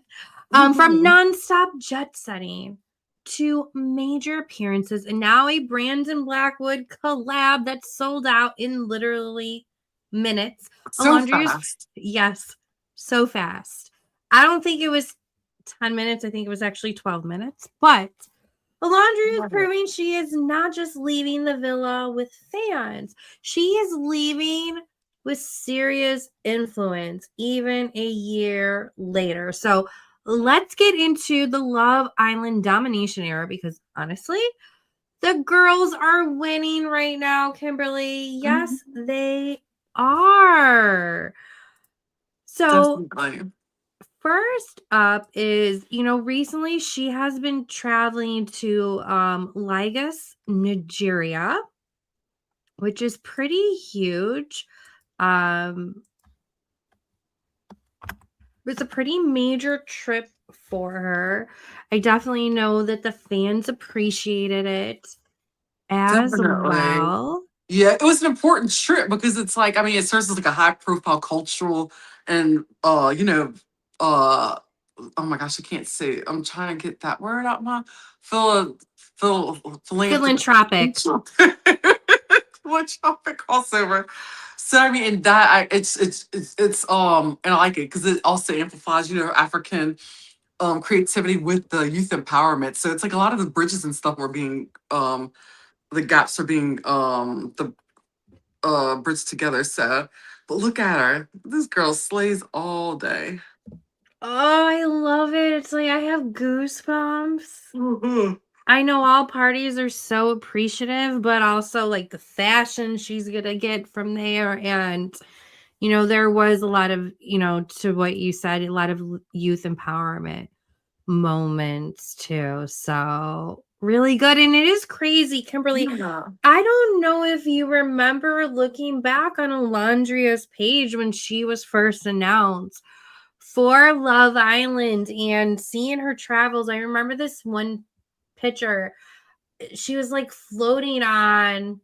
From nonstop jet setting to major appearances, and now a Brandon Blackwood collab that sold out in literally minutes. So fast. Yes, so fast. I don't think it was 10 minutes. I think it was actually 12 minutes. But Olandria is proving she is not just leaving the villa with fans. She is leaving with serious influence, even a year later. So let's get into the Love Island domination era, because honestly, The girls are winning right now, Kimberly. Yes, Mhm. they are. So, Definitely. first up is, recently she has been traveling to Lagos, Nigeria, which is pretty huge. Um, it's a pretty major trip for her. I definitely know that the fans appreciated it as Definitely. well. Yeah, it was an important trip because it's like, I mean, it serves as like a high profile cultural and uh oh my gosh, I can't say. I'm trying to get that word out my phil philanthropic Philanthropic. philanthropic crossover. So I mean, and that it's and I like it because it also amplifies, African creativity with the youth empowerment. So it's like a lot of the bridges and stuff were being the gaps are being the bridged together. So, but look at her. This girl slays all day. Oh, I love it. It's like I have goosebumps. Mhm. I know all parties are so appreciative, but also like the fashion she's gonna get from there. And, there was a lot of, to what you said, a lot of youth empowerment moments too. So really good. And it is crazy, Kimberly. Yeah. I don't know if you remember looking back on Olandria's page when she was first announced for Love Island and seeing her travels. I remember this one picture. She was like floating on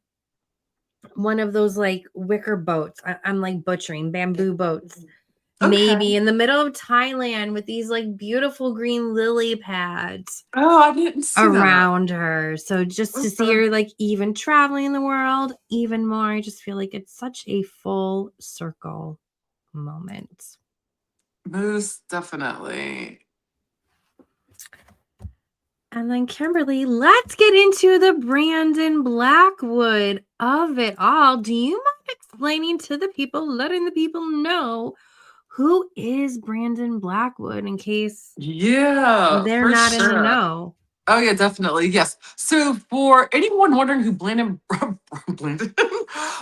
one of those like wicker boats. I'm like butchering bamboo boats. Okay. Maybe in the middle of Thailand with these like beautiful green lily pads Oh, I didn't see that. around her. So just to see Okay. her like even traveling the world even more, I just feel like it's such a full circle moment. Most definitely. And then Kimberly, let's get into the Brandon Blackwood of it all. Do you mind explaining to the people, letting the people know who is Brandon Blackwood in case Yeah, they're for not in the sure. know? Oh yeah, definitely. Yes. So for anyone wondering who Brandon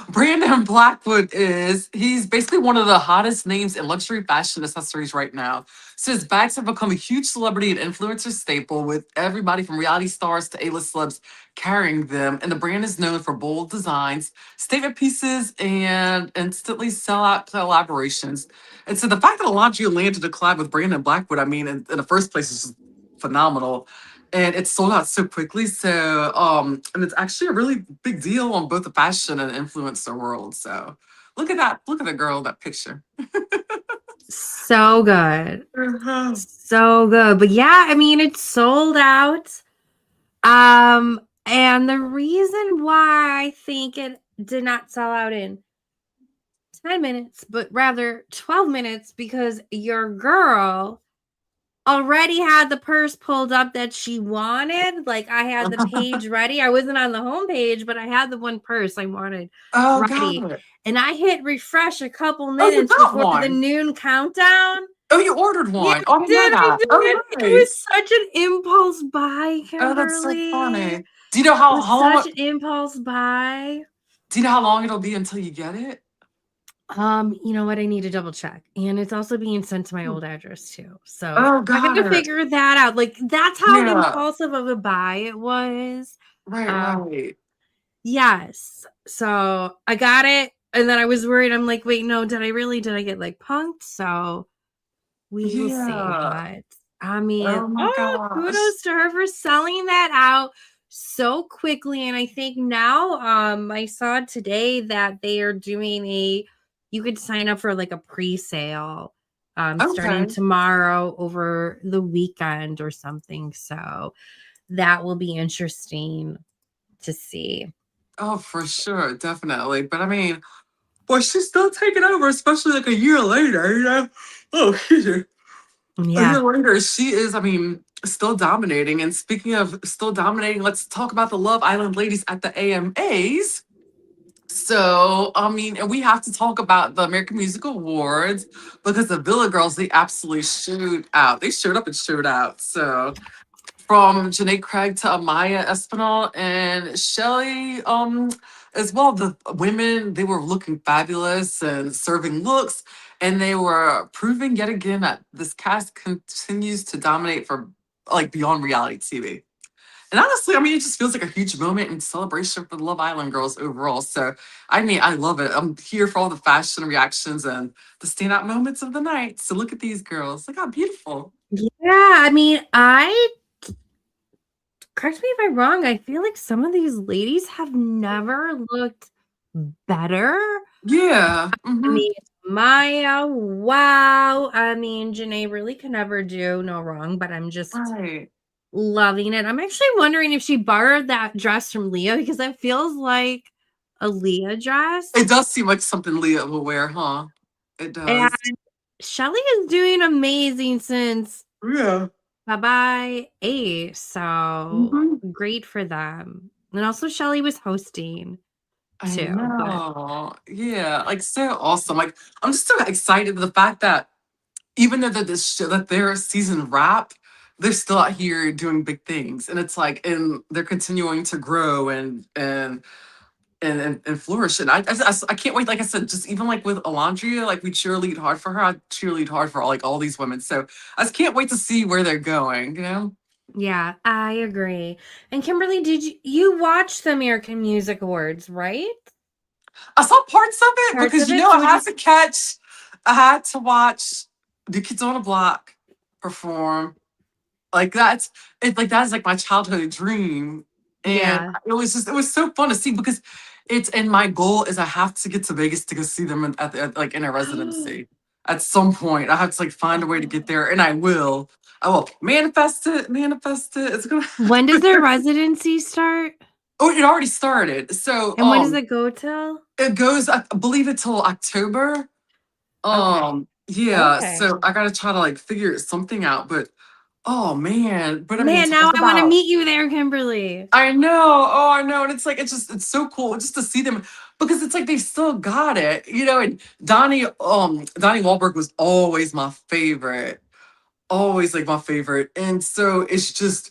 Brandon Blackwood is, he's basically one of the hottest names in luxury fashion accessories right now. So his bags have become a huge celebrity and influencer staple, with everybody from reality stars to A-list celebs carrying them. And the brand is known for bold designs, statement pieces, and instantly sell out collaborations. And so the fact that Alondra landed a collab with Brandon Blackwood, I mean, in the first place is just phenomenal, and it's sold out so quickly. So, and it's actually a really big deal on both the fashion and influencer world. So, look at that! Look at the girl, that picture. So good. Mhm. So good. But yeah, I mean, it's sold out. And the reason why I think it did not sell out in 10 minutes, but rather 12 minutes, because your girl already had the purse pulled up that she wanted. Like I had the page ready. I wasn't on the homepage, but I had the one purse I wanted Oh, ready. got it. And I hit refresh a couple Oh, you minutes got before the one. noon countdown. Oh, you ordered Yeah, one. Oh, I I didn't know did. I that. Oh, did. It was nice. such an impulse buy, Oh, that's so Kimberly. funny. Do you know It was how such long? an impulse buy. Do you know how long it'll be until you get it? You know what? I need to double check. And it's also being sent to my old address too. So Oh, I got got to it. figure that out. Like that's how Yeah. impulsive of a buy it was. Right. Um, Right. yes. So I got it. And then I was worried. I'm like, wait, no, did I get like punked? So we will see. Yeah. But I mean, Oh my oh, gosh. kudos to her for selling that out so quickly. And I think now I saw today that they are doing you could sign up for like a pre-sale starting Okay. tomorrow over the weekend or something. So that will be interesting to see. Oh, for sure, definitely. But I mean, boy, she's still taking over, especially like a year later, Oh, excuse me. A Yeah. year later, she is, I mean, still dominating. And speaking of still dominating, let's talk about the Love Island ladies at the AMAs. So, I mean, and we have to talk about the American Music Awards because the Villa Girls, they absolutely showed out. They showed up and showed out. So, from Janae Craig to Amaya Espinal and Shelly as well. The women, they were looking fabulous and serving looks, and they were proving yet again that this cast continues to dominate for like beyond reality TV. And honestly, I mean, it just feels like a huge moment in celebration for the Love Island girls overall. So, I mean, I love it. I'm here for all the fashion reactions and the standout moments of the night. So, look at these girls. Look how beautiful. Yeah, I mean, correct me if I'm wrong, I feel like some of these ladies have never looked better. Yeah. I mean, Maya, wow. I mean, Janae really can never do no wrong, but I'm just Right. loving it. I'm actually wondering if she borrowed that dress from Leah because it feels like a Leah dress. It does seem like something Leah will wear, huh? It And does. Shelly is doing amazing since Yeah. Bye-bye A. So Mhm. great for them. And also Shelly was hosting I too. But know. Yeah. Like, so awesome. Like, I'm just so excited the fact that even though that this show that their season wrap, they're still out here doing big things, and it's like, and they're continuing to grow and flourish. And I can't wait. Like I said, just even like with Olandria, like we cheerlead hard for her. I cheerlead hard for all these women. So I just can't wait to see where they're going. You know. yeah, I agree. And Kimberly, did you watch the American Music Awards, right? I saw parts of it Parts because of it? I So had to catch. I had to watch the Kids on the Block perform. Like that's it. Like that's like my childhood dream, and yeah. it was so fun to see because it's and my goal is I have to get to Vegas to go see them like in a residency at some point. I have to like find a way to get there, and I will. I will manifest it. Manifest it. It's gonna. When does their residency start? Oh, it already started. So And when does it go till? it goes. I believe until October. Okay. Yeah. Okay. So I gotta try to like figure something out, but. Oh man, but I mean, Man, now talk I want to about meet you there, Kimberly. I know. Oh, I know. And it's like it's so cool just to see them because it's like they still got it, you know. And Donnie Wahlberg was always my favorite. Always like my favorite. And so it's just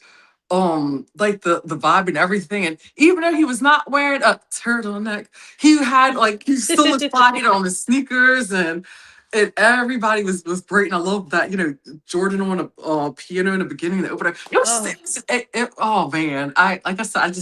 like the vibe and everything. And even though he was not wearing a turtleneck, he had like he still looked fly, on his sneakers and everybody was great, and I love that Jordan on a piano in the beginning, the opener. It was just, Oh, oh man, I like I said,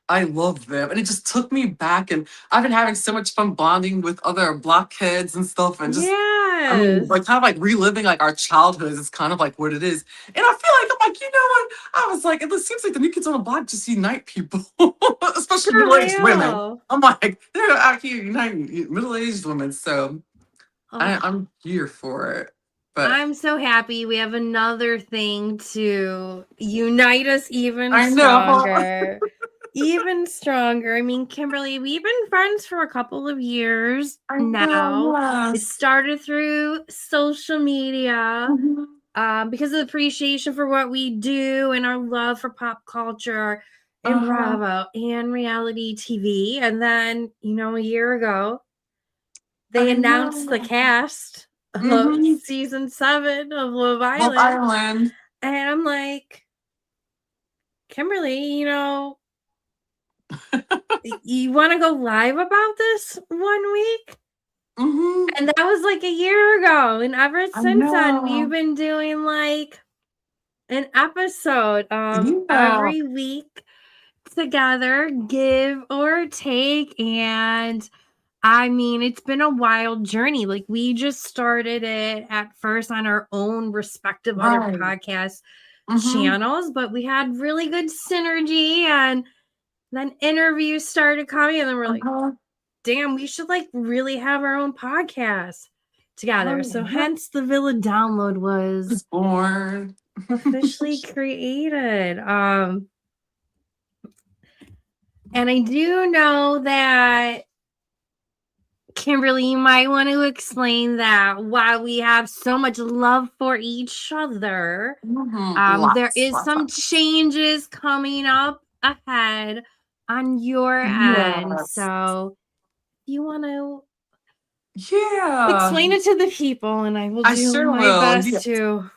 I love them, and it just took me back, and I've been having so much fun bonding with other blockheads and stuff, and just I mean, yes. like kind of like reliving like our childhoods is kind of like what it is. And I feel like I'm like, you know what? I was like, it seems like the New Kids on the Block just unite people, especially For middle-aged women. real. I'm like, they're out here uniting middle-aged women. So Oh, I'm here for it. But I'm so happy we have another thing to unite us even I know. stronger. Even stronger. I mean, Kimberly, we've been friends for a couple of years I know. now. It Yes. started through social media because of appreciation for what we do and our love for pop culture and Uh-huh. Bravo and reality TV. And then, a year ago, they I announced the know. cast of Mm-hmm. season 7 of Love Love Island. Island. And I'm like, Kimberly, you want to go live about this one week? Mm-hmm. And that was like a year ago. And ever I since then, we've know. been doing like an episode Yeah. every week together, give or take. And I mean, it's been a wild journey. Like, we just started it at first on our own respective other Right. podcast Mm-hmm. channels, but we had really good synergy, and then interviews started coming, and then we're like, Uh-huh. damn, we should like really have our own podcast together. So Right. Yep. hence the Villa Download was Was born. officially created. And I do know that Kimberly, you might want to explain that while we have so much love for each other, there Lots, is lots some of changes coming up ahead on your end. yes. So you want to Yeah, Explain it to the people, and I will I do sure my will. best to.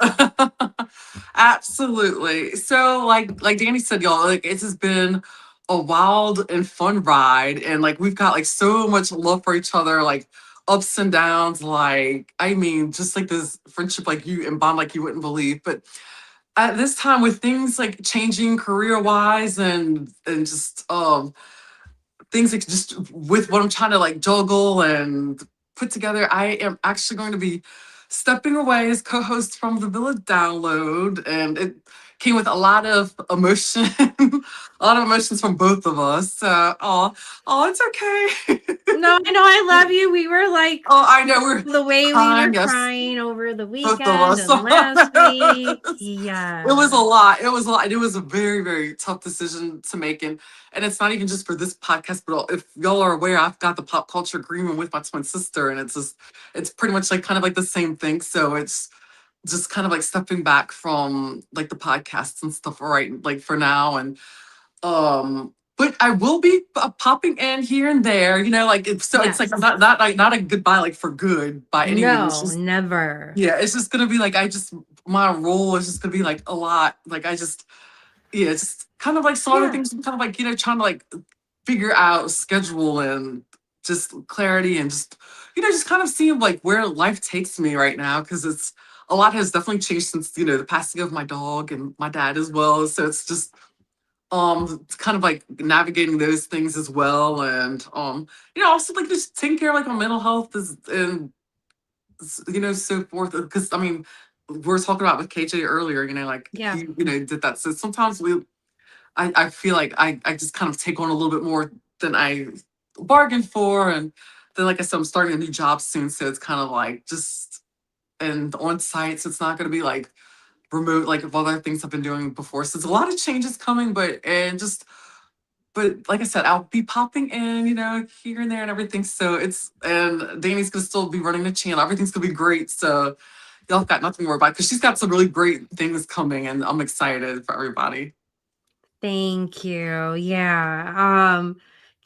Absolutely. So like Danny said, y'all, like it's just been a wild and fun ride. And like we've got like so much love for each other, like ups and downs, like I mean, just like this friendship like you and bond like you wouldn't believe. But at this time with things like changing career wise and just things like just with what I'm trying to like juggle and put together, I am actually going to be stepping away as co-host from the Villa Download, and it came with a lot of emotion, a lot of emotions from both of us. So, oh, it's okay. No, I know I love you. We were like Oh, I know we're the way we were crying. Yes, crying over the both of weekend us. and last week. It was a Yeah. lot. It was a lot. It was a very, very tough decision to make. And it's not even just for this podcast, but if y'all are aware, I've got the pop culture agreement with my twin sister, and it's pretty much like kind of like the same thing. So it's just kind of like stepping back from like the podcasts and stuff, right? Like for now. But I will be popping in here and there, like so it's like Yes. not a goodbye like for good by any means. No, never. Yeah, it's just gonna be like my role is just gonna be like a lot. Like yeah, it's just kind of like some other Yeah. things, kind of like, trying to like figure out schedule and just clarity and just kind of seeing like where life takes me right now. Cause a lot has definitely changed since, the passing of my dog and my dad as well. So it's just it's kind of like navigating those things as well. And also like just taking care of like my mental health and so forth. Because I mean, we were talking about with KJ earlier, like Yeah. he, did that. So sometimes I feel like I just kind of take on a little bit more than I bargained for. And then, like I said, I'm starting a new job soon. So it's kind of like just, and on site. So it's not going to be like remote, like of other things I've been doing before. So there's a lot of changes coming, but like I said, I'll be popping in, here and there and everything. So and Danny's gonna still be running the channel. Everything's gonna be great. So y'all have got nothing to worry about because she's got some really great things coming, and I'm excited for everybody. Thank you. Yeah.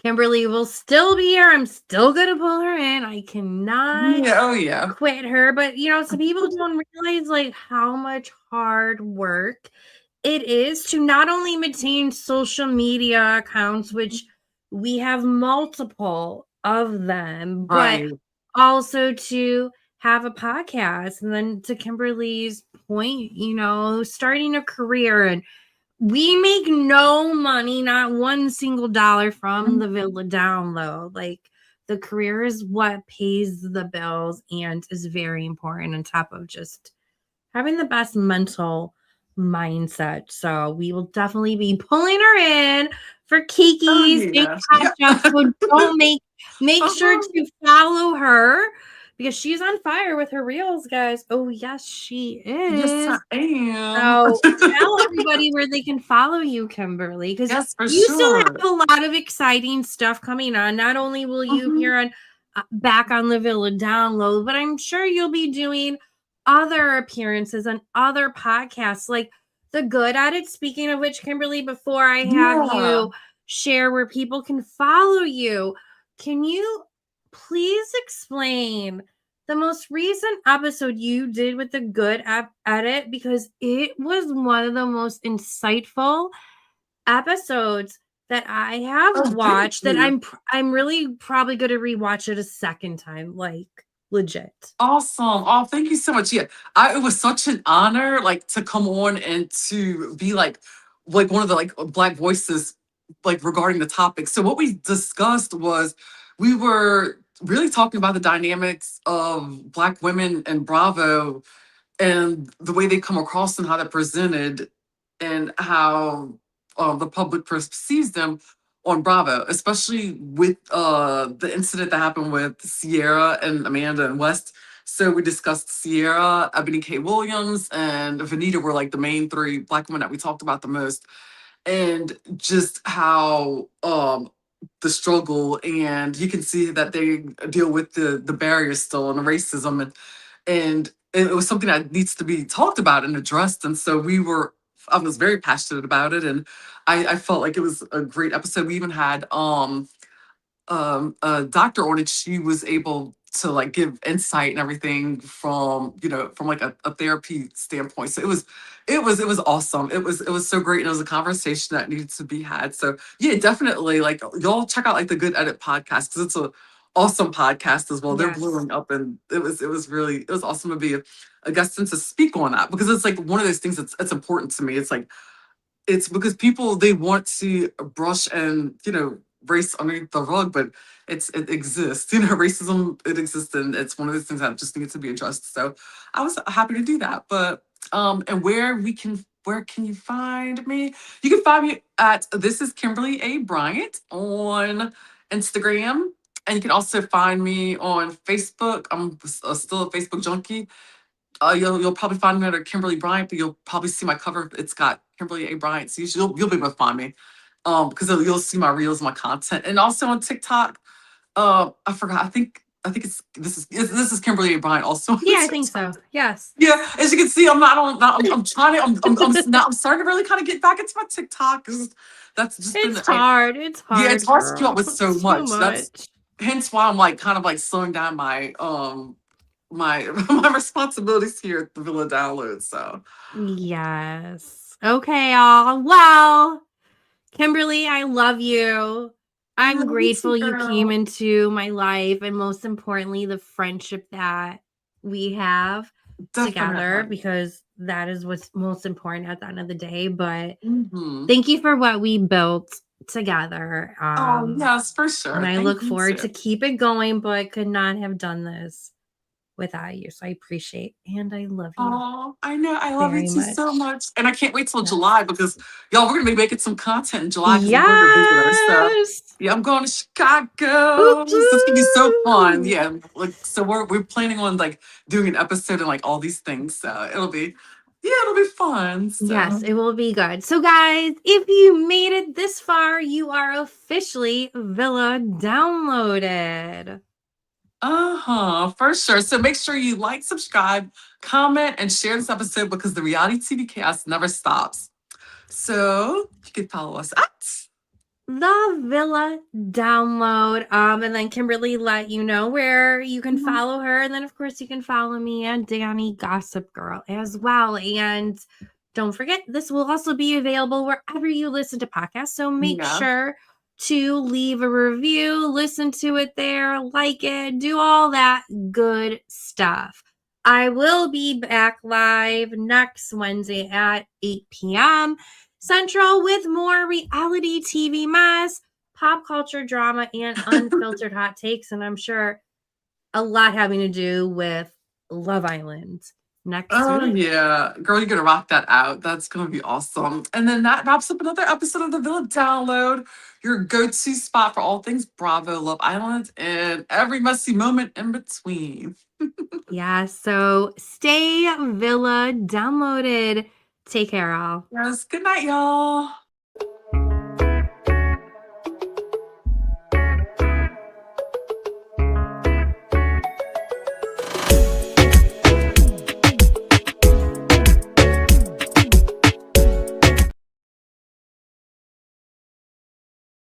Kimberly will still be here. I'm still gonna pull her in. I cannot Yeah, oh yeah. quit her. But some people don't realize like how much hard work it is to not only maintain social media accounts, which we have multiple of them, but Right. also to have a podcast. And then to Kimberly's point, starting a career, and we make no money, not one single dollar from the Villa Download. Like the career is what pays the bills and is very important on top of just having the best mental mindset. So we will definitely be pulling her in for Oh Kiki's and yeah. catch up. So don't make sure Uh-huh. to follow her because she's on fire with her reels, guys. Oh yes, she Yes, is. I am. So tell everybody where they can follow you, Kimberly, because Yes, for you still sure. have a lot of exciting stuff coming on. Not only will you Mhm. appear on back on the Villa Download, but I'm sure you'll be doing other appearances on other podcasts like The Good at It. Speaking of which, Kimberly, before I have Yeah. you share where people can follow you, can you please explain the most recent episode you did with The Good at It? Because it was one of the most insightful episodes that I have Oh, thank watched, that you. I'm really probably going to rewatch it a second time, like legit. Awesome. Oh, thank you so much. Yeah, it was such an honor, like, to come on and to be like one of the like Black voices, like regarding the topic. So what we discussed was we were really talking about the dynamics of Black women and Bravo and the way they come across and how they're presented and how the public perceives them on Bravo, especially with the incident that happened with Sierra and Amanda and West. So we discussed Sierra, Ebony K. Williams, and Vanita were like the main three Black women that we talked about the most, and just how the struggle, and you can see that they deal with the barriers still and the racism, and it was something that needs to be talked about and addressed. And so I was very passionate about it, and I felt like it was a great episode. We even had a doctor on it. She was able to like give insight and everything from, from like a therapy standpoint. So it was awesome. It was so great. And it was a conversation that needed to be had. So yeah, definitely like y'all check out like the Good Edit podcast because it's a awesome podcast as well. They're Yes. blowing up, and it was awesome to be a guest and to speak on that because it's like one of those things that's important to me. It's like it's because people they want to brush and race underneath the rug, but it exists. Racism it exists, and it's one of those things that just needs to be addressed. So I was happy to do that. But and where can you find me? You can find me at This is Kimberly A. Bryant on Instagram. And you can also find me on Facebook. I'm still a Facebook junkie. You'll probably find me under Kimberly Bryant, but you'll probably see my cover. It's got Kimberly A. Bryant, so you'll be able to find me, because you'll see my reels, my content, and also on TikTok. I forgot. I think this is Kimberly A. Bryant also. on Yeah, I think TikTok. so. Yes. Yeah, as you can see, I'm trying to. I'm starting to really kind of get back into my TikTok. 'Cause that's just been. It's hard. It's hard. Yeah, it's hard to keep girl. up with so It's much. too That's much. hence why I'm like kind of like slowing down my my my responsibilities here at the Villa Download. So Yes. Okay, all. Well, Kimberly, I love you. I'm love you grateful too, you girl. came into my life, and most importantly, the friendship that we have together, Definitely. because that is what's most important at the end of the day. But Mhm. thank you for what we built together. Oh yes, for sure. And I Thank look you forward too. to keep it going, but could not have done this without you. So I appreciate and I love you Oh, I know. I love you very too so much. much. And I can't wait till Yes. July because y'all, we're gonna be making some content in July because we're going to visit her. So Yes. yeah, I'm going to Woo Chicago. So it's gonna be so fun. woo. Yeah, like so we're planning on like doing an episode and like all these things. So it'll be fun. Yes, So it will be good. So, guys, if you made it this far, you are officially Villa downloaded. for sure. So make sure you like, subscribe, comment, and share this episode because the reality TV chaos never stops. So you can follow us at The Villa download. And then Kimberly let you know where you can follow her. And then, of course, you can follow me and Danny Gossip Girl as well. And don't forget, this will also be available wherever you listen to podcasts. So make Yeah. sure to leave a review, listen to it there, like it, do all that good stuff. I will be back live next Wednesday at 8 p.m. Central with more reality TV mess, pop culture drama, and unfiltered hot takes. And I'm sure a lot having to do with Love Island next week. Yeah, girl, you're gonna rock that out. That's gonna be awesome. And then that wraps up another episode of the Villa Download, your go-to spot for all things Bravo, Love Island, and every messy moment in between. Yeah, so stay Villa downloaded. Take care, all. Yes, good night, y'all.